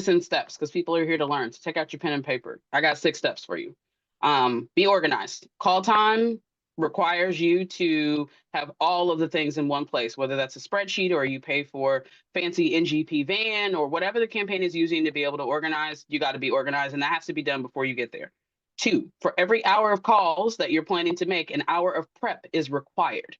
in steps because people are here to learn. So take out your pen and paper. I got 6 steps for you. Be organized. Call time requires you to have all of the things in one place, whether that's a spreadsheet or you pay for fancy NGP van or whatever the campaign is using to be able to organize. You got to be organized, and that has to be done before you get there. 2, for every hour of calls that you're planning to make, an hour of prep is required.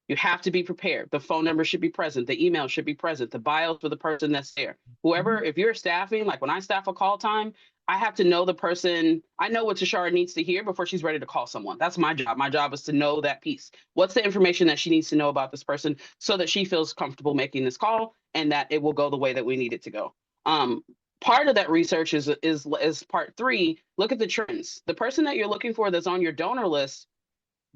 You have to be prepared. The phone number should be present. The email should be present. The bios for the person that's there. Whoever, if you're staffing, like when I staff a call time, I have to know the person. I know what Tashara needs to hear before she's ready to call someone. That's my job. My job is to know that piece. What's the information that she needs to know about this person so that she feels comfortable making this call and that it will go the way that we need it to go. Part of that research is part 3. Look at the trends. The person that you're looking for that's on your donor list,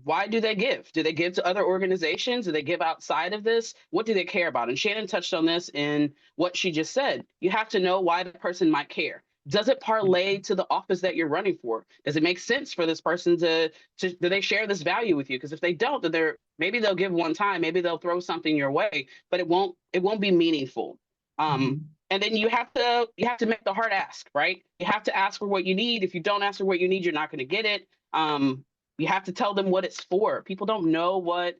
why do they give? Do they give to other organizations? Do they give outside of this? What do they care about? And Shannon touched on this in what she just said. You have to know why the person might care. Does it parlay to the office that you're running for? Does it make sense for this person to do they share this value with you? Because if they don't, then maybe they'll give one time, maybe they'll throw something your way, but it won't be meaningful. And then you have to make the hard ask, right? You have to ask for what you need. If you don't ask for what you need, you're not going to get it. You have to tell them what it's for. People don't know what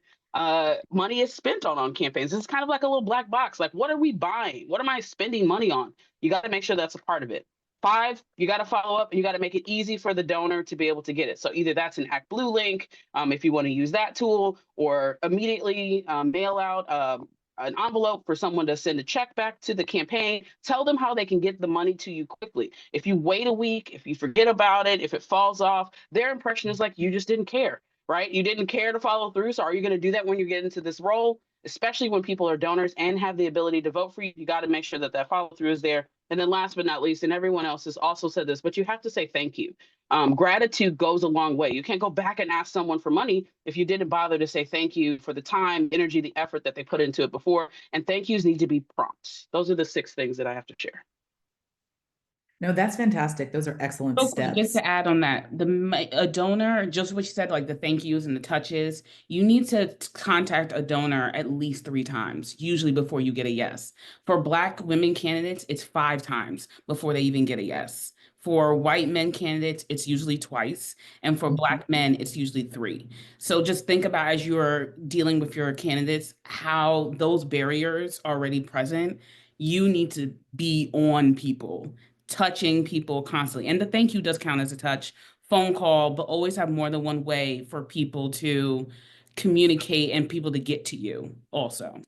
money is spent on campaigns. It's kind of like a little black box. Like, what are we buying? What am I spending money on? You got to make sure that's a part of it. 5, you got to follow up and you got to make it easy for the donor to be able to get it. So either that's an ActBlue link, if you want to use that tool, or immediately mail out an envelope for someone to send a check back to the campaign. Tell them how they can get the money to you quickly. If you wait a week, if you forget about it, if it falls off, their impression is like you just didn't care, right? You didn't care to follow through. So are you going to do that when you get into this role? Especially when people are donors and have the ability to vote for you, you got to make sure that that follow through is there. And then last but not least, and everyone else has also said this, but you have to say thank you. Gratitude goes a long way. You can't go back and ask someone for money if you didn't bother to say thank you for the time, energy, the effort that they put into it before. And thank yous need to be prompt. Those are the 6 things that I have to share. No, that's fantastic. Those are excellent steps. Just to add on that, a donor, just what you said, like the thank yous and the touches, you need to contact a donor at least 3 times, usually before you get a yes. For Black women candidates, it's 5 times before they even get a yes. For white men candidates, it's usually twice. And for Black men, it's usually 3. So just think about, as you're dealing with your candidates, how those barriers are already present. You need to be on people, touching people constantly. And the thank you does count as a touch, phone call, but always have more than one way for people to communicate and people to get to you also.